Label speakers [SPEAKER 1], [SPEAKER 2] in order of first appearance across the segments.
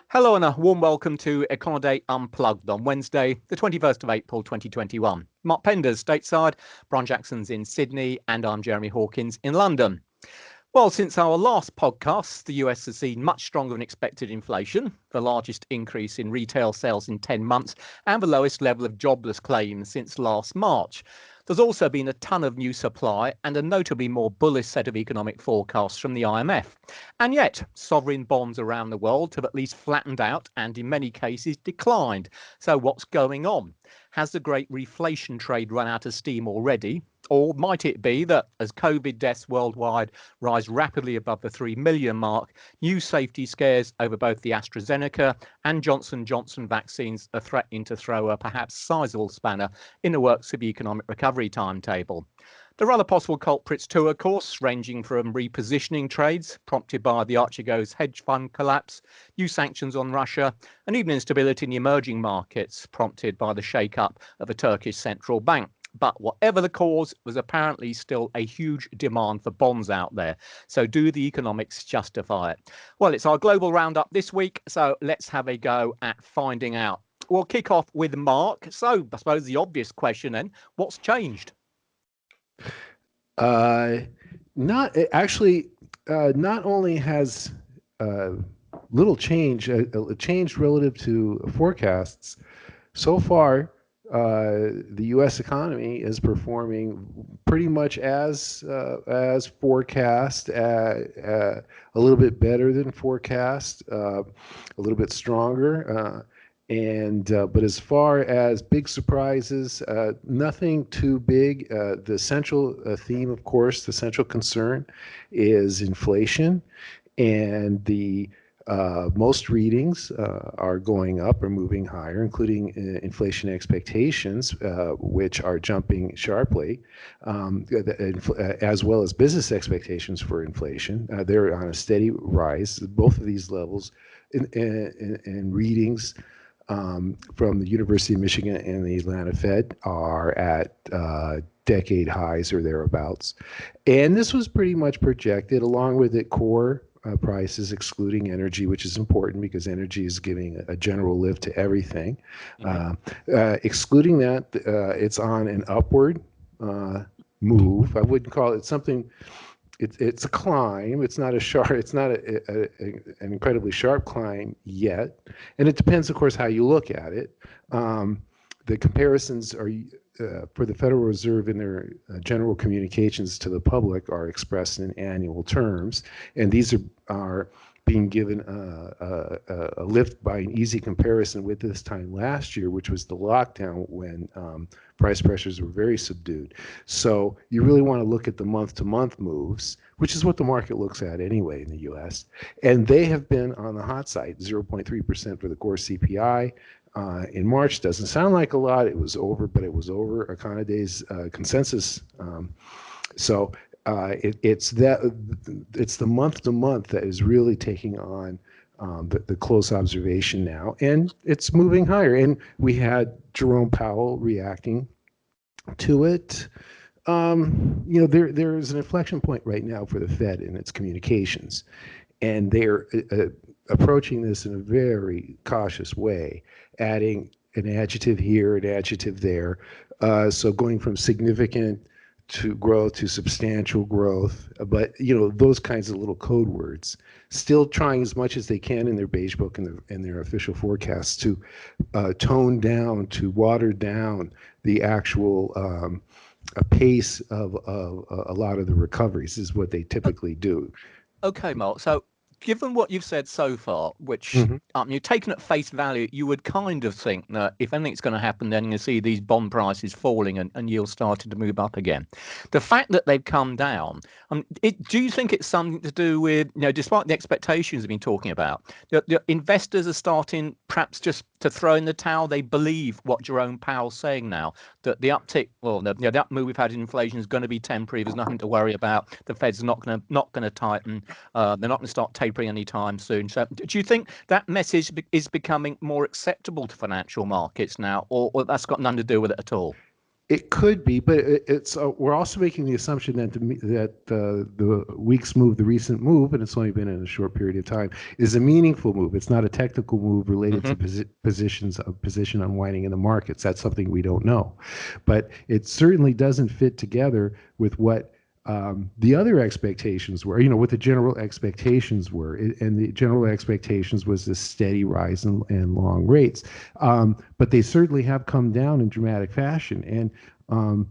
[SPEAKER 1] Hello and a warm welcome to Econoday Unplugged on Wednesday, the 21st of April 2021. Mark Penders stateside, Brian Jackson's in Sydney, and I'm Jeremy Hawkins in London. Well, since our last podcast, the US has seen much stronger than expected inflation, the largest increase in retail sales in 10 months, and the lowest level of jobless claims since last March. There's also been a ton of new supply and a notably more bullish set of economic forecasts from the IMF. And yet, sovereign bonds around the world have at least flattened out and in many cases declined. So what's going on? Has the great reflation trade run out of steam already? Or might it be that as COVID deaths worldwide rise rapidly above the 3 million mark, new safety scares over both the AstraZeneca and Johnson & Johnson vaccines are threatening to throw a perhaps sizable spanner in the works of the economic recovery timetable? There are other possible culprits too, of course, ranging from repositioning trades prompted by the Archegos hedge fund collapse, new sanctions on Russia, and even instability in the emerging markets prompted by the shake-up of a Turkish central bank. But whatever the cause, there's apparently still a huge demand for bonds out there. So do the economics justify it? Well, it's our global roundup this week, so let's have a go at finding out. We'll kick off with Mark. So I suppose the obvious question then, what's changed?
[SPEAKER 2] Not actually. Not only has little change changed relative to forecasts. So far, the U.S. economy is performing pretty much as forecast, a little bit better than forecast, a little bit stronger. But as far as big surprises, nothing too big. The central theme, of course, the central concern is inflation, and the most readings are going up or moving higher, including inflation expectations, which are jumping sharply, as well as business expectations for inflation. They're on a steady rise. Both of these levels in readings from the University of Michigan and the Atlanta Fed are at decade highs or thereabouts. And this was pretty much projected, along with it, core prices, excluding energy, which is important because energy is giving a general lift to everything. Excluding that, it's on an upward move. I wouldn't call it something. It's a climb. It's not a sharp. It's not an incredibly sharp climb yet, and it depends, of course, how you look at it. The comparisons are for the Federal Reserve in their general communications to the public are expressed in annual terms, and these are being given a lift by an easy comparison with this time last year, which was the lockdown when price pressures were very subdued. So you really want to look at the month-to-month moves, which is what the market looks at anyway in the U.S. And they have been on the hot side, 0.3% for the core CPI. In March, doesn't sound like a lot. It was over, but it was over Econoday's consensus. It's the month to month that is really taking on the close observation now, and it's moving higher. And we had Jerome Powell reacting to it. There is an inflection point right now for the Fed in its communications, and they're approaching this in a very cautious way, adding an adjective here, an adjective there. So going from significant to growth to substantial growth, but those kinds of little code words, still trying as much as they can in their beige book and their official forecasts to tone down, to water down the actual pace of a lot of the recoveries is what they typically do.
[SPEAKER 1] Okay, Mark. So given what you've said so far, which you've taken at face value, you would kind of think that if anything's going to happen, then you see these bond prices falling and yields starting to move up again. The fact that they've come down, do you think it's something to do with, despite the expectations we've been talking about, the investors are starting perhaps just to throw in the towel? They believe what Jerome Powell's saying now, that the uptick, the up move we've had in inflation is going to be temporary. There's nothing to worry about. The Fed's not going to tighten. They're not going to start tapering anytime soon. So do you think that message is becoming more acceptable to financial markets now, or that's got nothing to do with it at all?
[SPEAKER 2] It could be, but it's we're also making the assumption that the week's move, the recent move, and it's only been in a short period of time, is a meaningful move. It's not a technical move related to
[SPEAKER 1] Hmm.
[SPEAKER 2] position unwinding in the markets. That's something we don't know, but it certainly doesn't fit together with what the other expectations were. What the general expectations were, and the general expectations was this steady rise in long rates. But they certainly have come down in dramatic fashion, and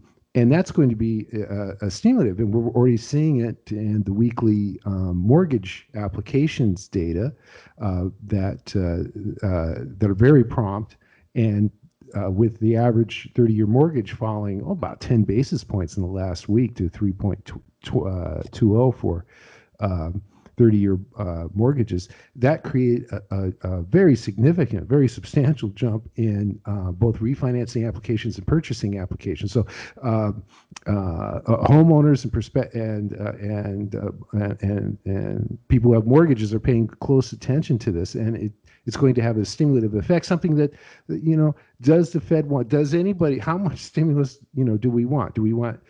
[SPEAKER 2] that's going to be a stimulative, and we're already seeing it in the weekly mortgage applications data that are very prompt, and with the average 30-year mortgage falling about 10 basis points in the last week to 3.20 for 30-year mortgages, that create a very significant, very substantial jump in both refinancing applications and purchasing applications. So homeowners and people who have mortgages are paying close attention to this, and it's going to have a stimulative effect, something that, does the Fed want? Does anybody? How much stimulus, do we want? Do we want?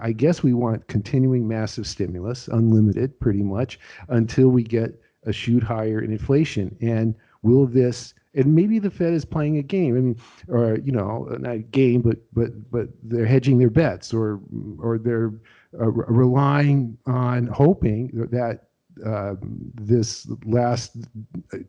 [SPEAKER 2] I guess we want continuing massive stimulus, unlimited, pretty much, until we get a shoot higher in inflation. And will this? And maybe the Fed is playing a game. I mean, or not a game, but they're hedging their bets, or they're relying on hoping that this last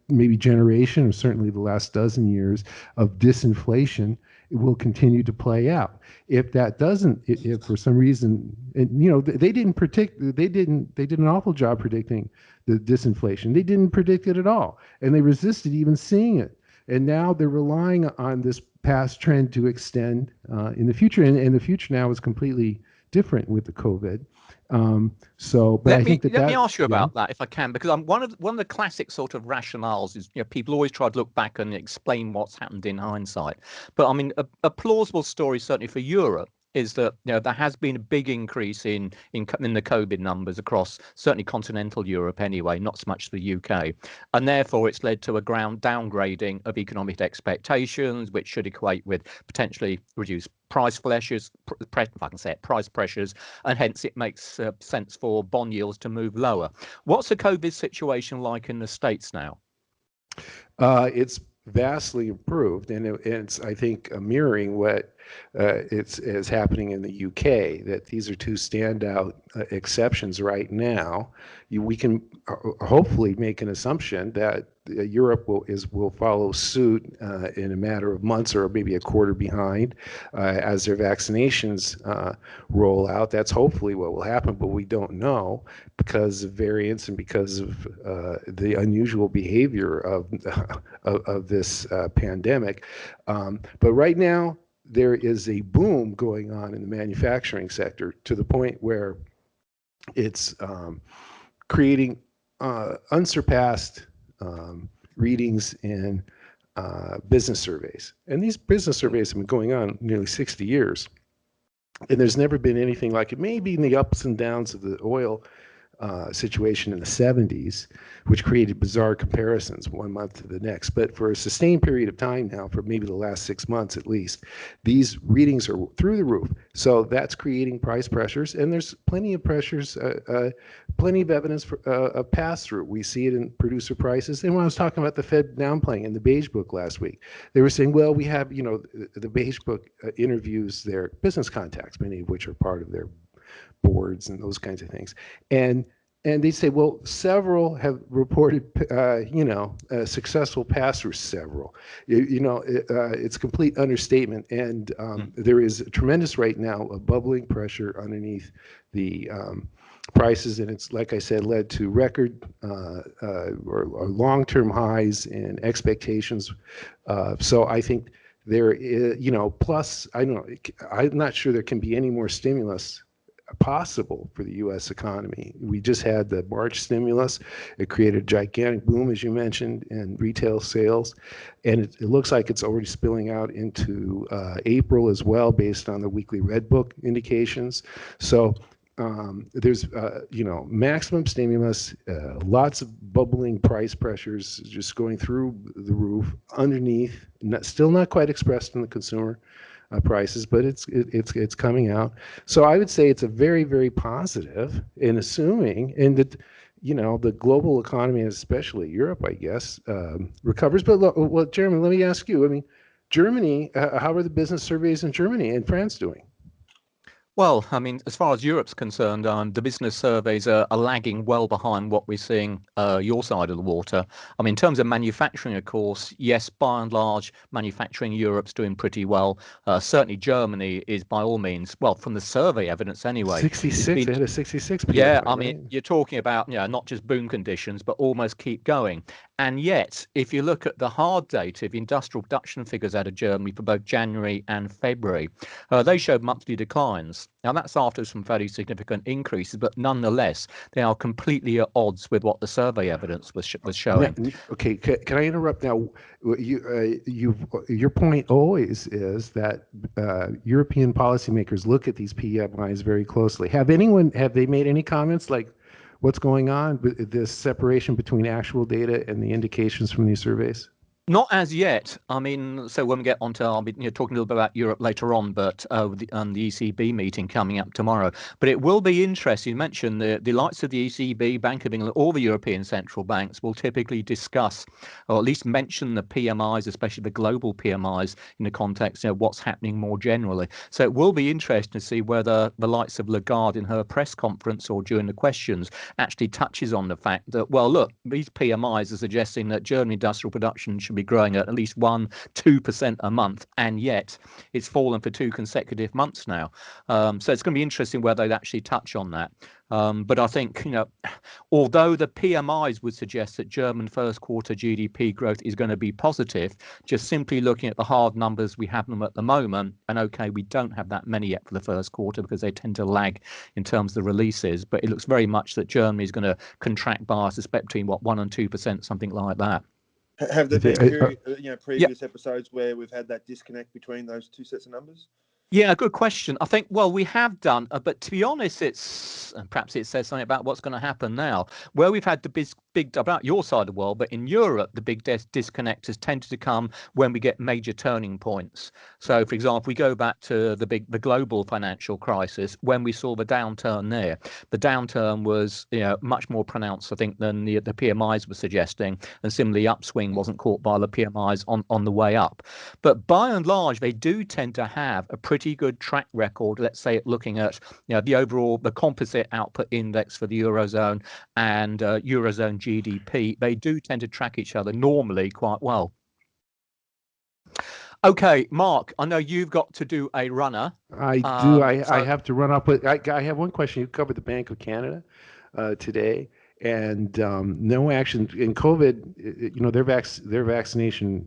[SPEAKER 2] maybe generation, or certainly the last dozen years of disinflation, will continue to play out. If that doesn't, if for some reason, and they didn't predict, they did an awful job predicting the disinflation. They didn't predict it at all, and they resisted even seeing it. And now they're relying on this past trend to extend in the future, and the future now is completely different with the COVID. But I think
[SPEAKER 1] let me ask you
[SPEAKER 2] yeah.
[SPEAKER 1] about that if I can, because one of the classic sort of rationales is, people always try to look back and explain what's happened in hindsight. But I mean, a plausible story certainly for Europe is that there has been a big increase in the COVID numbers across certainly continental Europe anyway, not so much the UK, and therefore it's led to a downgrading of economic expectations, which should equate with potentially reduced price pressures, if I can say it, price pressures, and hence it makes sense for bond yields to move lower. What's the COVID situation like in the States now?
[SPEAKER 2] It's vastly improved, and it's, I think, mirroring what is happening in the UK. That these are two standout exceptions right now. We can hopefully make an assumption that Europe will follow suit in a matter of months, or maybe a quarter behind, as their vaccinations roll out. That's hopefully what will happen, but we don't know, because of variants and because of the unusual behavior of this pandemic. But right now, there is a boom going on in the manufacturing sector, to the point where it's creating unsurpassed readings in business surveys. And these business surveys have been going on nearly 60 years. And there's never been anything like it. Maybe in the ups and downs of the oil situation in the 70s, which created bizarre comparisons one month to the next. But for a sustained period of time now, for maybe the last 6 months at least, these readings are through the roof. So that's creating price pressures, and there's plenty of pressures, plenty of evidence for a pass-through. We see it in producer prices. And when I was talking about the Fed downplaying in the Beige Book last week, they were saying, well, we have, the Beige Book interviews their business contacts, many of which are part of their boards and those kinds of things. And they say, well, several have reported, successful pass-through. Several, it's a complete understatement. And there is tremendous right now a bubbling pressure underneath the prices, and it's, like I said, led to record or long-term highs in expectations. So I think there is, plus I'm not sure there can be any more stimulus possible for the U.S. economy. We just had the March stimulus. It created a gigantic boom, as you mentioned, in retail sales, and it looks like it's already spilling out into April as well, based on the weekly Red Book indications. So there's maximum stimulus, lots of bubbling price pressures just going through the roof underneath, still not quite expressed in the consumer prices, but it's coming out. So I would say it's a very, very positive in assuming, and that the global economy, especially Europe, I guess, recovers. But look, well, Jeremy, let me ask you. I mean, Germany, how are the business surveys in Germany and France doing?
[SPEAKER 1] Well, I mean, as far as Europe's concerned, the business surveys are lagging well behind what we're seeing your side of the water. I mean, in terms of manufacturing, of course, yes, by and large, manufacturing Europe's doing pretty well. Certainly Germany is by all means, well, from the survey evidence anyway, it's
[SPEAKER 2] 66.
[SPEAKER 1] been
[SPEAKER 2] They had a 66
[SPEAKER 1] yeah,
[SPEAKER 2] PMI,
[SPEAKER 1] I
[SPEAKER 2] right?
[SPEAKER 1] mean, you're talking about, not just boom conditions, but almost keep going. And yet, if you look at the hard data of industrial production figures out of Germany for both January and February, they showed monthly declines. Now, that's after some fairly significant increases, but nonetheless, they are completely at odds with what the survey evidence was showing.
[SPEAKER 2] Okay, can I interrupt now? Your point always is that European policymakers look at these PMIs very closely. Have they made any comments like what's going on with this separation between actual data and the indications from these surveys?
[SPEAKER 1] Not as yet. I mean, so when we get onto, I'll be talking a little bit about Europe later on, but the ECB meeting coming up tomorrow. But it will be interesting. You mentioned the likes of the ECB, Bank of England, all the European central banks will typically discuss, or at least mention the PMIs, especially the global PMIs, in the context of what's happening more generally. So it will be interesting to see whether the likes of Lagarde in her press conference or during the questions actually touches on the fact that, well, look, these PMIs are suggesting that German industrial production should be growing at least 1-2% a month, and yet it's fallen for 2 consecutive months now. So it's going to be interesting whether they actually touch on that. But I think, although the PMIs would suggest that German first quarter GDP growth is going to be positive, just simply looking at the hard numbers we have them at the moment, and okay, we don't have that many yet for the first quarter because they tend to lag in terms of the releases, but it looks very much that Germany is going to contract by, I suspect, between 1 and 2%, something like that.
[SPEAKER 3] Have there been previous episodes where we've had that disconnect between those two sets of numbers?
[SPEAKER 1] Yeah, good question. I think, well, we have done, but to be honest, perhaps it says something about what's going to happen now. Where we've had the big about your side of the world, but in Europe, the big disconnect has tended to come when we get major turning points. So, for example, we go back to the global financial crisis when we saw the downturn there. The downturn was much more pronounced, I think, than the PMIs were suggesting, and similarly, upswing wasn't caught by the PMIs on the way up. But by and large, they do tend to have a pretty good track record, let's say, looking at the composite output index for the Eurozone and Eurozone GDP. They do tend to track each other normally quite well. Okay, Mark, I know you've got to do a runner.
[SPEAKER 2] I do. I have to run up, but I have one question. You covered the Bank of Canada today, and no action in COVID. Their vaccination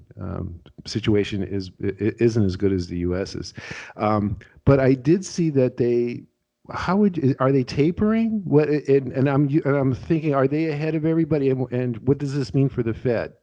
[SPEAKER 2] situation isn't as good as the U.S.'s. But I did see that are they tapering? What and I'm thinking, are they ahead of everybody? And what does this mean for the Fed?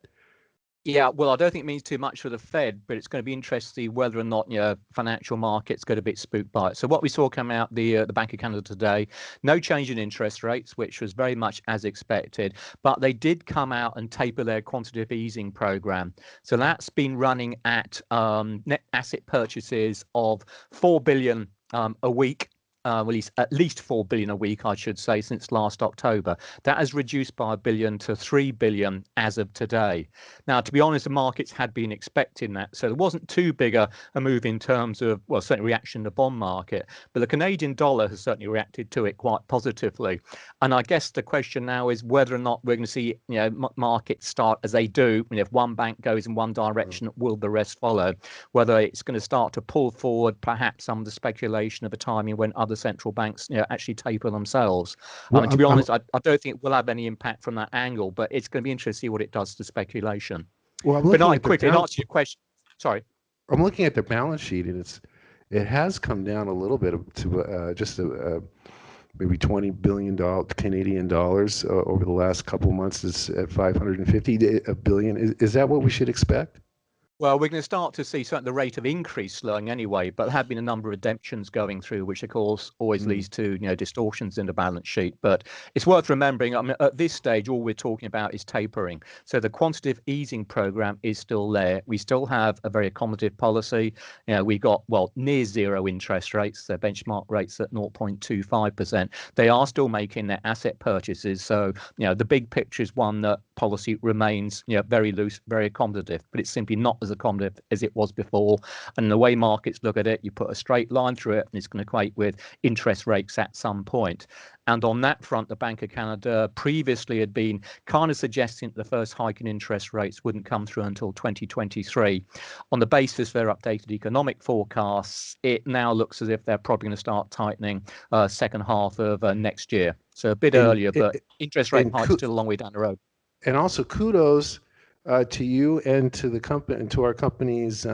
[SPEAKER 1] Yeah, well, I don't think it means too much for the Fed, but it's going to be interesting to see whether or not financial markets get a bit spooked by it. So what we saw come out the Bank of Canada today, no change in interest rates, which was very much as expected, but they did come out and taper their quantitative easing program. So that's been running at net asset purchases of 4 billion a week. At least 4 billion a week, I should say, since last October. That has reduced by 1 billion to 3 billion as of today. Now, to be honest, the markets had been expecting that, so there wasn't too big a move in terms of, well, certainly reaction to the bond market, but the Canadian dollar has certainly reacted to it quite positively. And I guess the question now is whether or not we're going to see, markets start as they do. If one bank goes in one direction, will the rest follow? Whether it's going to start to pull forward perhaps some of the speculation of a timing when other central banks actually taper themselves.
[SPEAKER 2] Well,
[SPEAKER 1] to be honest, I don't think it will have any impact from that angle, but it's going to be interesting to see what it does to speculation.
[SPEAKER 2] Well,
[SPEAKER 1] but not quickly to answer your question. Sorry.
[SPEAKER 2] I'm looking at their balance sheet, and it has come down a little bit to just maybe $20 billion Canadian dollars over the last couple of months. It's at 550 billion. Is that what we should expect?
[SPEAKER 1] Well, we're going to start to see certainly the rate of increase slowing anyway, but there have been a number of redemptions going through, which of course always leads to distortions in the balance sheet. But it's worth remembering, I mean, at this stage, all we're talking about is tapering. So the quantitative easing program is still there. We still have a very accommodative policy. We got near zero interest rates. Their benchmark rates at 0.25%. They are still making their asset purchases. So the big picture is one that policy remains very loose, very accommodative, but it's simply not as accommodative as it was before. And the way markets look at it, you put a straight line through it and it's going to equate with interest rates at some point. And on that front, the Bank of Canada previously had been kind of suggesting that the first hike in interest rates wouldn't come through until 2023. On the basis of their updated economic forecasts, it now looks as if they're probably going to start tightening second half of next year. So a bit earlier, but interest rate hikes still a long way down the road.
[SPEAKER 2] And also kudos to you and to the company and to our company's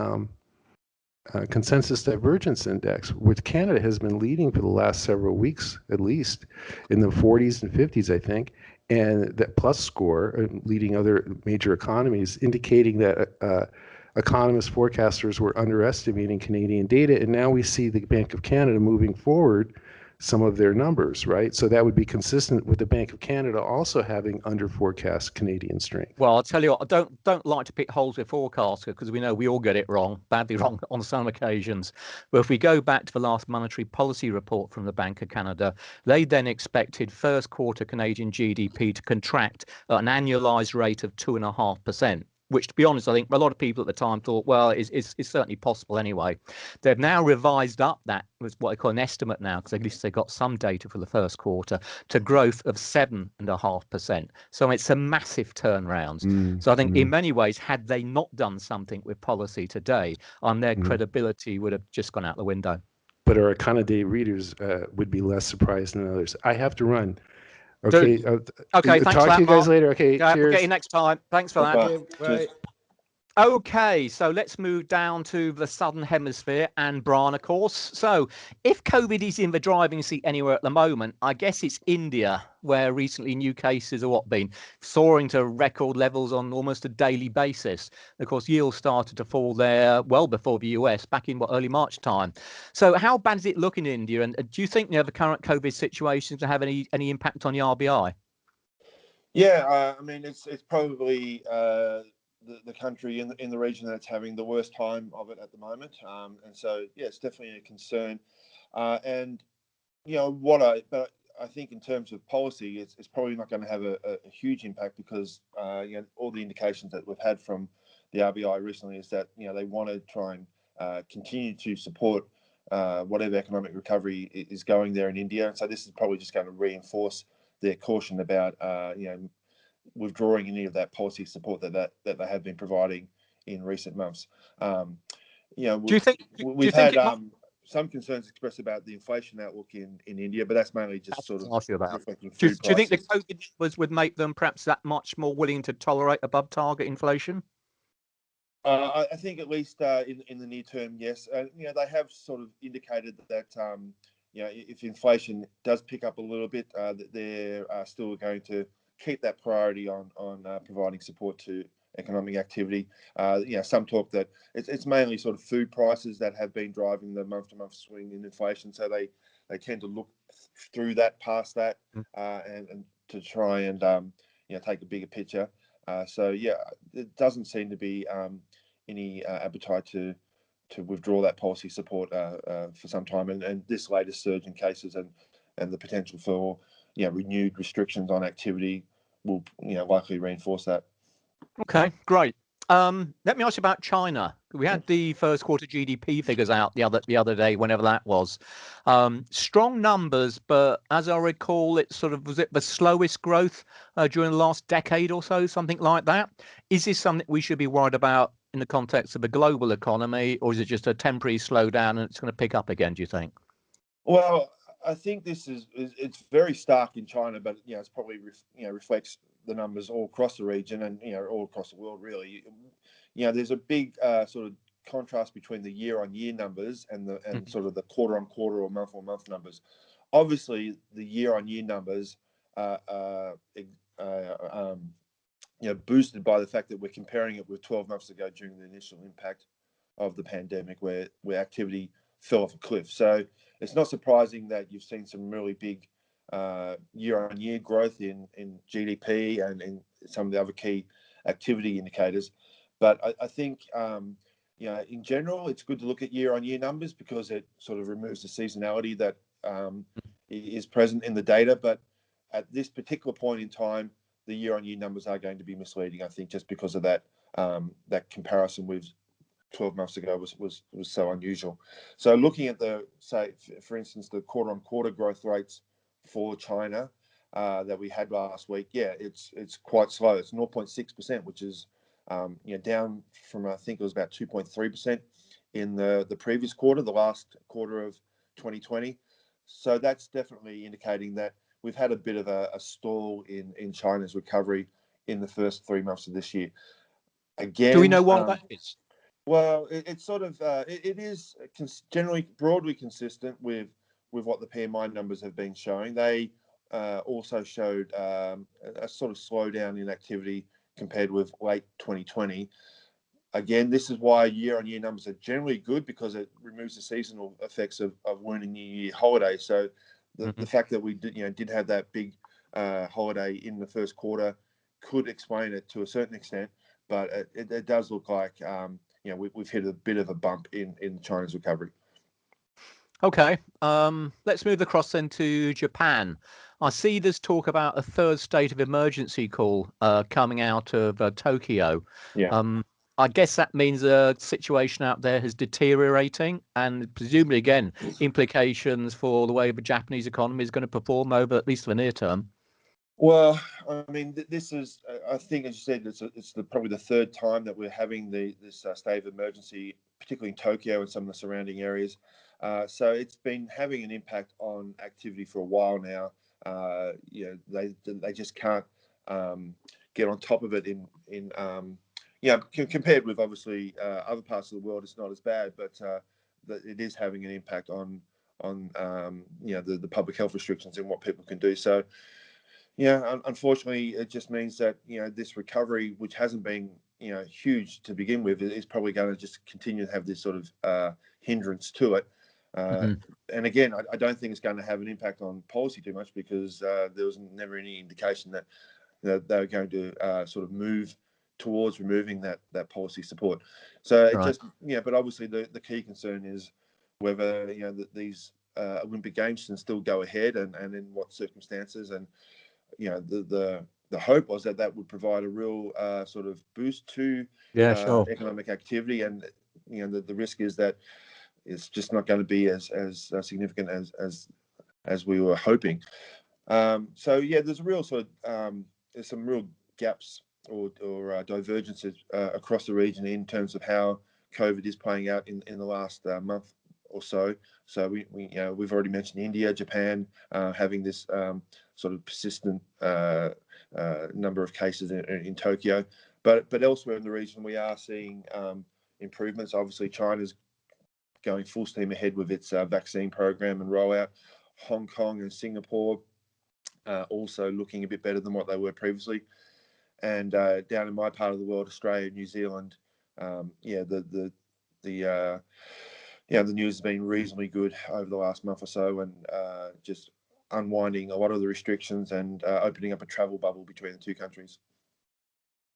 [SPEAKER 2] consensus divergence index, which Canada has been leading for the last several weeks, at least in the 40s and 50s, I think, and that plus score leading other major economies, indicating that economists, forecasters were underestimating Canadian data. And now we see the Bank of Canada moving forward some of their numbers, right? So that would be consistent with the Bank of Canada also having under forecast Canadian strength.
[SPEAKER 1] Well, I'll tell you what, I don't like to pick holes with forecasters because we know we all get it wrong, badly wrong on some occasions. But if we go back to the last monetary policy report from the Bank of Canada, they then expected first quarter Canadian GDP to contract at an annualized rate of 2.5%. Which, to be honest, I think a lot of people at the time thought, well, it's certainly possible anyway. They've now revised up that, was what I call an estimate now, because at least they got some data for the first quarter, to growth of 7.5%. So it's a massive turnaround. So I think in many ways, had they not done something with policy today, their credibility would have just gone out the window.
[SPEAKER 2] But our Econoday readers would be less surprised than others. I have to run. Okay.
[SPEAKER 1] Okay. Thanks
[SPEAKER 2] talk to you guys later. Okay. Cheers.
[SPEAKER 1] We'll get you next time. Thanks for that.
[SPEAKER 2] Okay, bye.
[SPEAKER 1] Okay, so let's move down to the Southern Hemisphere and Brian, of course. So if COVID is in the driving seat anywhere at the moment, I guess it's India, where recently new cases have been soaring to record levels on almost a daily basis. Of course, yields started to fall there well before the US, back in early March time. So how bad is it looking in India? And do you think the current COVID situation to have any impact on the RBI?
[SPEAKER 3] Yeah, I mean, it's probably the country in the region that's having the worst time of it at the moment, and so yeah, it's definitely a concern. And but I think in terms of policy, it's probably not going to have a huge impact because all the indications that we've had from the RBI recently is that they want to try and continue to support whatever economic recovery is going there in India. And so this is probably just going to reinforce their caution about withdrawing any of that policy support that they have been providing in recent months.
[SPEAKER 1] Do you think
[SPEAKER 3] we've had some concerns expressed about the inflation outlook in India, but that's mainly just sort of reflecting food prices.
[SPEAKER 1] Do you think the COVID numbers would make them perhaps that much more willing to tolerate above target inflation?
[SPEAKER 3] I think at least in the near term, yes. They have sort of indicated that if inflation does pick up a little bit, that they're still going to keep that priority on providing support to economic activity. Some talk that it's mainly sort of food prices that have been driving the month-to-month swing in inflation. So they tend to look through that, past that, and to try and take a bigger picture. So yeah, it doesn't seem to be any appetite to withdraw that policy support for some time. And this latest surge in cases and the potential for renewed restrictions on activity will likely reinforce that.
[SPEAKER 1] Okay, great. Let me ask you about China. We had the first quarter GDP figures out the other day, whenever that was. Strong numbers, but as I recall, was it the slowest growth during the last decade or so, something like that. Is this something we should be worried about in the context of a global economy, or is it just a temporary slowdown and it's going to pick up again, do you think?
[SPEAKER 3] Well, I think it's very stark in China, but it's probably reflects the numbers all across the region and all across the world really. There's a big sort of contrast between the year-on-year numbers and sort of the quarter-on-quarter or month-on-month numbers. Obviously, the year-on-year numbers boosted by the fact that we're comparing it with 12 months ago during the initial impact of the pandemic, where activity fell off a cliff. So it's not surprising that you've seen some really big year-on-year growth in GDP and in some of the other key activity indicators. But I think, in general, it's good to look at year-on-year numbers because it sort of removes the seasonality that is present in the data. But at this particular point in time, the year-on-year numbers are going to be misleading, I think, just because of that that comparison with 12 months ago was so unusual. So looking at for instance, the quarter-on-quarter growth rates for China that we had last week, it's quite slow. It's 0.6%, which is down from, I think it was about 2.3% in the previous quarter, the last quarter of 2020. So that's definitely indicating that we've had a bit of a stall in China's recovery in the first 3 months of this year. Again,
[SPEAKER 1] do we know why that is?
[SPEAKER 3] Well, it's sort of it is generally broadly consistent with what the PMI numbers have been showing. They also showed a sort of slowdown in activity compared with late 2020. Again, this is why year-on-year numbers are generally good, because it removes the seasonal effects of Lunar New Year holiday. So the fact that we did have that big holiday in the first quarter could explain it to a certain extent, but it does look like we've hit a bit of a bump in China's recovery.
[SPEAKER 1] Okay, let's move across then to Japan. I see there's talk about a third state of emergency call coming out of Tokyo.
[SPEAKER 3] Yeah.
[SPEAKER 1] I guess that means the situation out there is deteriorating, and presumably, again, implications for the way the Japanese economy is going to perform over at least the near term.
[SPEAKER 3] Well, I mean, this is, I think, as you said, it's probably the third time that we're having this state of emergency, particularly in Tokyo and some of the surrounding areas. So it's been having an impact on activity for a while now. They just can't get on top of it compared with obviously other parts of the world. It's not as bad, but it is having an impact on the public health restrictions and what people can do. So unfortunately, it just means that this recovery, which hasn't been huge to begin with, is probably going to just continue to have this sort of hindrance to it. And again, I don't think it's going to have an impact on policy too much, because there was never any indication that they were going to sort of move towards removing that policy support. So it just but obviously the key concern is whether these Olympic Games can still go ahead, and in what circumstances. And the hope was that would provide a real sort of boost to economic activity, and the risk is that it's just not going to be as significant as we were hoping. So there's a real sort of there's some real gaps or divergences across the region in terms of how COVID is playing out in the last month or so. So we've already mentioned India, Japan having this sort of persistent number of cases in Tokyo, but elsewhere in the region we are seeing improvements. Obviously, China's going full steam ahead with its vaccine program and rollout. Hong Kong and Singapore also looking a bit better than what they were previously. And down in my part of the world, Australia, New Zealand, the news has been reasonably good over the last month or so, and just unwinding a lot of the restrictions and opening up a travel bubble between the two countries.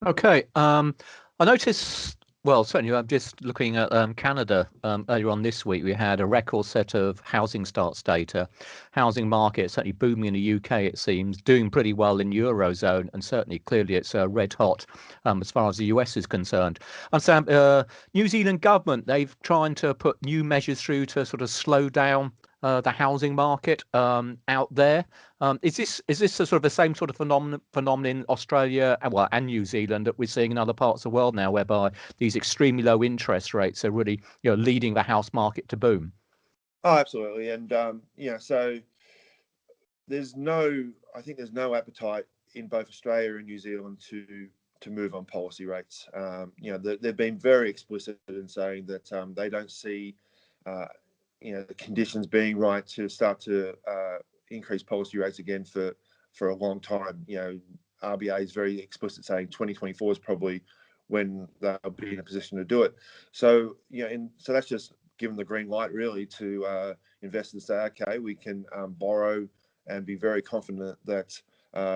[SPEAKER 1] Okay. I noticed, well, certainly I'm just looking at Canada earlier on this week. We had a record set of housing starts data. Housing market certainly booming in the UK, it seems, doing pretty well in Eurozone, and certainly clearly it's red hot as far as the US is concerned. And so New Zealand government, they've trying to put new measures through to sort of slow down the housing market out there. Is this a sort of the same sort of phenomenon in Australia and New Zealand that we're seeing in other parts of the world now, whereby these extremely low interest rates are really leading the house market to boom?
[SPEAKER 3] Oh, absolutely. And so there's no appetite in both Australia and New Zealand to move on policy rates. They've been very explicit in saying that they don't see the conditions being right to start to increase policy rates again for a long time. RBA is very explicit, saying 2024 is probably when they'll be in a position to do it. So and so that's just given the green light really to investors say, okay, we can borrow and be very confident that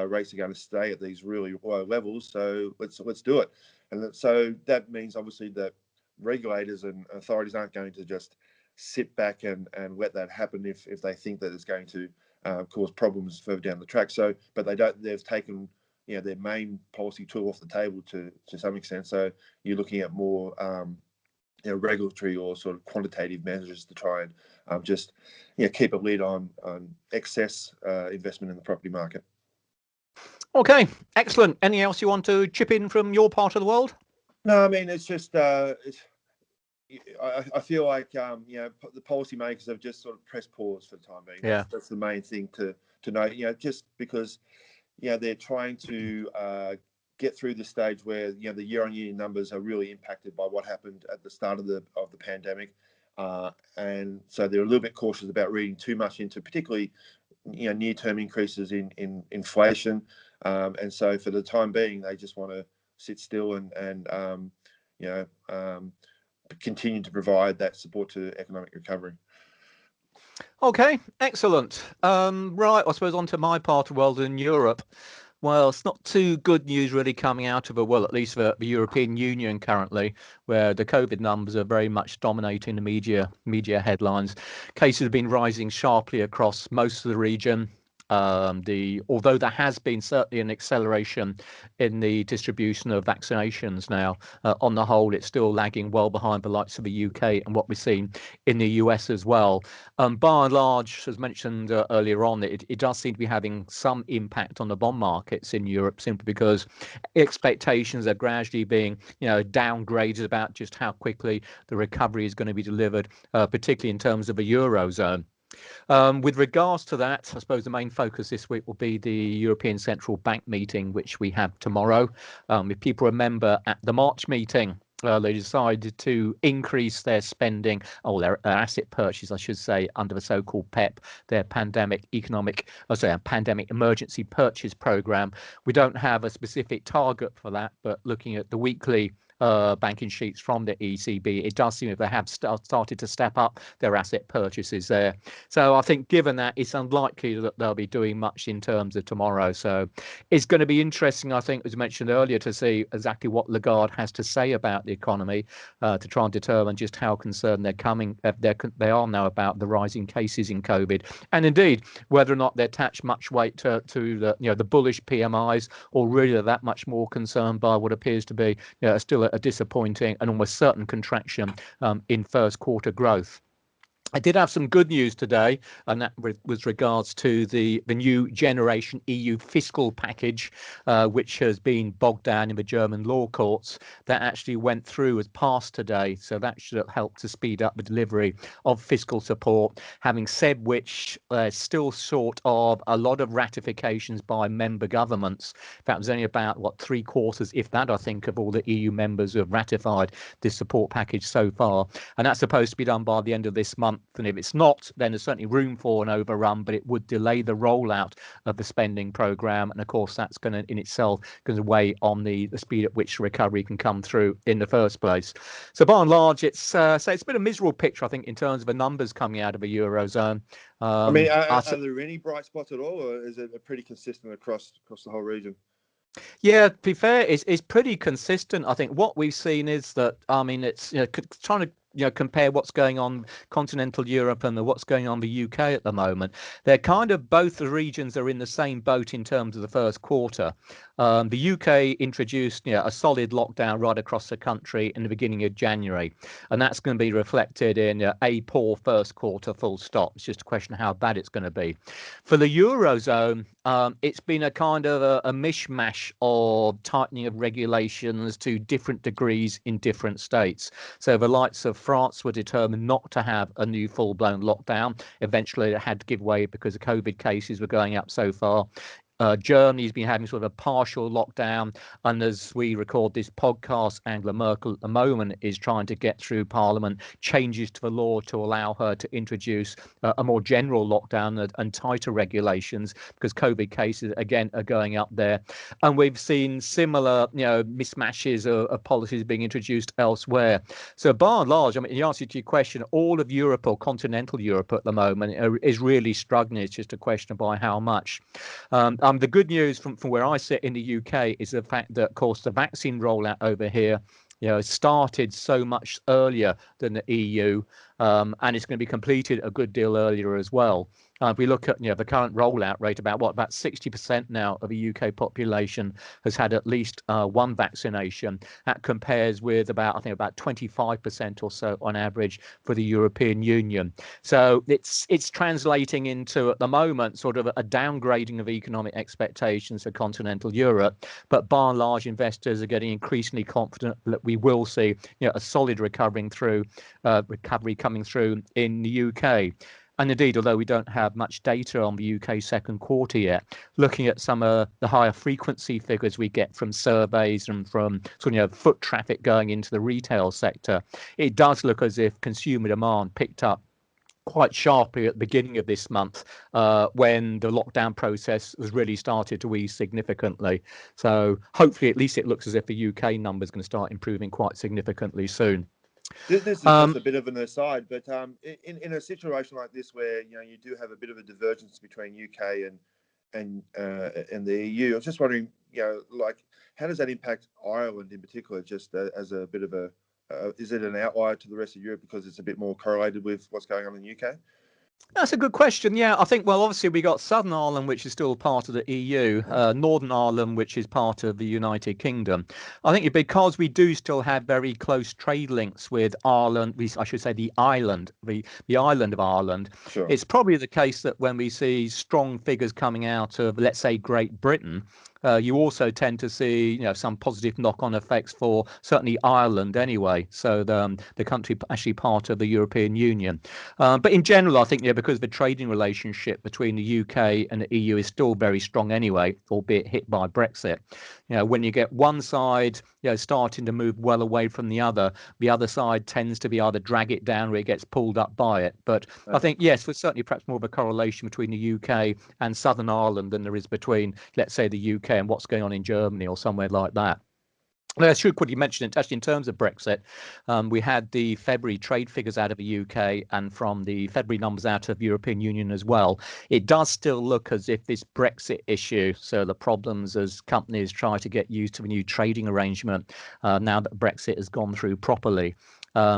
[SPEAKER 3] rates are going to stay at these really low levels. So let's do it. And so that means obviously that regulators and authorities aren't going to just sit back and let that happen if they think that it's going to cause problems further down the track. So, but they don't. They've taken their main policy tool off the table to some extent. So you're looking at more regulatory or sort of quantitative measures to try and just keep a lid on excess investment in the property market.
[SPEAKER 1] Okay, excellent. Anything else you want to chip in from your part of the world?
[SPEAKER 3] No, I mean it's just I feel like the policymakers have just sort of pressed pause for the time being.
[SPEAKER 1] Yeah,
[SPEAKER 3] that's the main thing to know. Just because they're trying to get through the stage where the year-on-year numbers are really impacted by what happened at the start of the pandemic, and so they're a little bit cautious about reading too much into particularly near-term increases in inflation, and so for the time being they just want to sit still and continue to provide that support to economic recovery.
[SPEAKER 1] Okay, excellent. Right, I suppose on to my part of the world in Europe. Well, it's not too good news really coming out of at least for the European Union currently, where the COVID numbers are very much dominating the media headlines. Cases have been rising sharply across most of the region. Although there has been certainly an acceleration in the distribution of vaccinations now, on the whole, it's still lagging well behind the likes of the UK and what we've seen in the US as well. By and large, as mentioned earlier on, it does seem to be having some impact on the bond markets in Europe, simply because expectations are gradually being downgraded about just how quickly the recovery is going to be delivered, particularly in terms of the Eurozone. With regards to that, I suppose the main focus this week will be the European Central Bank meeting, which we have tomorrow. If people remember, at the March meeting, they decided to increase their spending, or their asset purchase, I should say, under the so-called PEP, their pandemic emergency purchase program. We don't have a specific target for that, but looking at the weekly banking sheets from the ECB, it does seem that they have started to step up their asset purchases there. So I think given that, it's unlikely that they'll be doing much in terms of tomorrow. So it's going to be interesting, I think, as mentioned earlier, to see exactly what Lagarde has to say about the economy, to try and determine just how concerned they are now about the rising cases in COVID, and indeed whether or not they attach much weight to the bullish PMIs, or really are that much more concerned by what appears to be still a disappointing and almost certain contraction in first quarter growth. I did have some good news today, and that was regards to the new generation EU fiscal package, which has been bogged down in the German law courts. That actually went through as passed today, so that should help to speed up the delivery of fiscal support. Having said which, still short of a lot of ratifications by member governments. In fact, there's only about 3/4, if that, I think, of all the EU members who have ratified this support package so far, and that's supposed to be done by the end of this month. And if it's not, then there's certainly room for an overrun, but it would delay the rollout of the spending program. And of course, that's going to in itself going to weigh on the speed at which recovery can come through in the first place. So by and large, it's been a miserable picture, I think, in terms of the numbers coming out of the Eurozone.
[SPEAKER 3] I mean, are there any bright spots at all, or is it pretty consistent across the whole region?
[SPEAKER 1] Yeah, to be fair, it's pretty consistent. I think what we've seen is that, I mean, it's trying to compare what's going on continental Europe and what's going on the UK at the moment. They're kind of, both the regions are in the same boat in terms of the first quarter. The UK introduced a solid lockdown right across the country in the beginning of January, and that's going to be reflected in a poor first quarter, full stop. It's just a question of how bad it's going to be. For the Eurozone, it's been a kind of a mishmash of tightening of regulations to different degrees in different states. So the likes of France were determined not to have a new full-blown lockdown. Eventually, it had to give way because the COVID cases were going up so far. Germany's been having sort of a partial lockdown, and as we record this podcast, Angela Merkel at the moment is trying to get through Parliament changes to the law to allow her to introduce a more general lockdown and tighter regulations, because COVID cases again are going up there, and we've seen similar mismatches of policies being introduced elsewhere. So by and large, I mean, the answer to your question, all of Europe or continental Europe at the moment is really struggling. It's just a question by how much. The good news from where I sit in the UK is the fact that, of course, the vaccine rollout over here, started so much earlier than the EU, and it's going to be completed a good deal earlier as well. If we look at the current rollout rate, about 60% now of the UK population has had at least one vaccination. That compares with about 25% or so on average for the European Union. So it's translating into, at the moment, sort of a downgrading of economic expectations for continental Europe. But by and large, investors are getting increasingly confident that we will see a solid recovery coming through in the UK. And indeed, although we don't have much data on the UK second quarter yet, looking at some of the higher frequency figures we get from surveys and from foot traffic going into the retail sector, it does look as if consumer demand picked up quite sharply at the beginning of this month, when the lockdown process has really started to ease significantly. So hopefully, at least it looks as if the UK number is going to start improving quite significantly soon.
[SPEAKER 3] This is just a bit of an aside, but in a situation like this where you do have a bit of a divergence between UK and the EU, I was just wondering, how does that impact Ireland in particular? Just as a bit of a is it an outlier to the rest of Europe because it's a bit more correlated with what's going on in the UK?
[SPEAKER 1] That's a good question. Yeah, I think, well, obviously we got Southern Ireland, which is still part of the EU, Northern Ireland, which is part of the United Kingdom. I think because we do still have very close trade links with Ireland, I should say the island of Ireland.
[SPEAKER 3] Sure.
[SPEAKER 1] It's probably the case that when we see strong figures coming out of, let's say, Great Britain, you also tend to see, some positive knock-on effects for certainly Ireland anyway. So the country actually part of the European Union. But in general, I think, because the trading relationship between the UK and the EU is still very strong anyway, albeit hit by Brexit. When you get one side, starting to move well away from the other side tends to be either drag it down or it gets pulled up by it. But I think, yes, there's certainly perhaps more of a correlation between the UK and Southern Ireland than there is between, let's say, the UK and what's going on in Germany or somewhere like that. I should quickly mention it, actually, in terms of Brexit, we had the February trade figures out of the UK and from the February numbers out of the European Union as well. It does still look as if this Brexit issue, so the problems as companies try to get used to the new trading arrangement now that Brexit has gone through properly,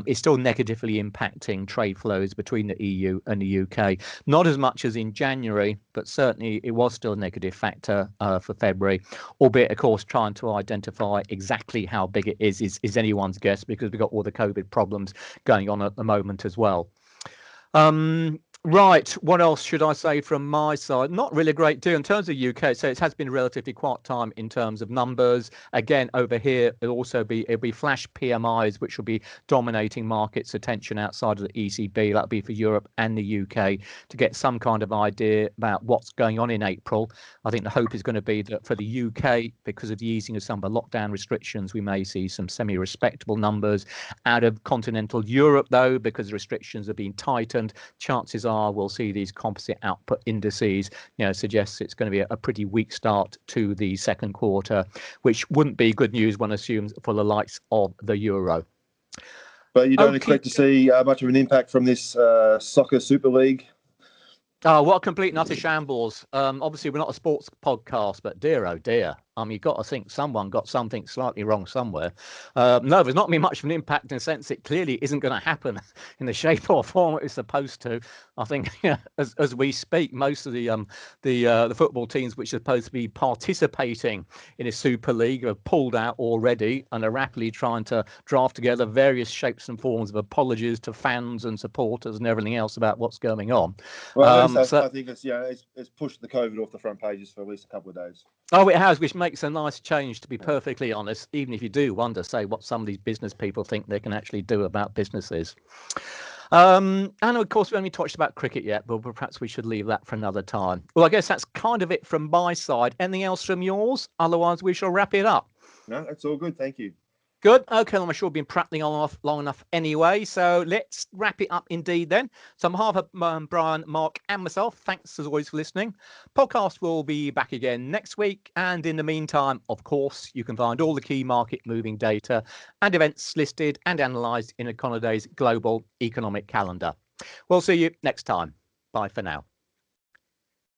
[SPEAKER 1] is still negatively impacting trade flows between the EU and the UK. Not as much as in January, but certainly it was still a negative factor for February, albeit, of course, trying to identify exactly how big it is anyone's guess, because we've got all the COVID problems going on at the moment as well. Right, what else should I say from my side? Not really a great deal in terms of UK. So it has been a relatively quiet time in terms of numbers. Again, over here, it'll be flash PMIs, which will be dominating markets' attention outside of the ECB. That'll be for Europe and the UK to get some kind of idea about what's going on in April. I think the hope is going to be that for the UK, because of the easing of some of the lockdown restrictions, we may see some semi-respectable numbers. Out of continental Europe, though, because restrictions have been tightened, chances are we'll see these composite output indices, suggests it's going to be a pretty weak start to the second quarter, which wouldn't be good news, one assumes, for the likes of the euro.
[SPEAKER 3] But you don't expect to see much of an impact from this soccer Super League?
[SPEAKER 1] Oh, what a complete and utter shambles. Obviously, we're not a sports podcast, but dear, oh dear. You've got to think someone got something slightly wrong somewhere. No, there's not been much of an impact in the sense it clearly isn't going to happen in the shape or form it's supposed to. I think as we speak, most of the football teams which are supposed to be participating in a Super League have pulled out already and are rapidly trying to draft together various shapes and forms of apologies to fans and supporters and everything else about what's going on.
[SPEAKER 3] Well, I think it's pushed the COVID off the front pages for at least a couple of days.
[SPEAKER 1] Oh, it has, which makes a nice change, to be perfectly honest, even if you do wonder, say, what some of these business people think they can actually do about businesses. And of course, we haven't talked about cricket yet, but perhaps we should leave that for another time. Well, I guess that's kind of it from my side. Anything else from yours? Otherwise, we shall wrap it up.
[SPEAKER 3] No, that's all good. Thank you.
[SPEAKER 1] Good. Okay, I'm sure we've been prattling on long enough anyway. So let's wrap it up indeed then. So on behalf of Brian, Mark, and myself, thanks as always for listening. Podcast will be back again next week. And in the meantime, of course, you can find all the key market moving data and events listed and analysed in Econoday's global economic calendar. We'll see you next time. Bye for now.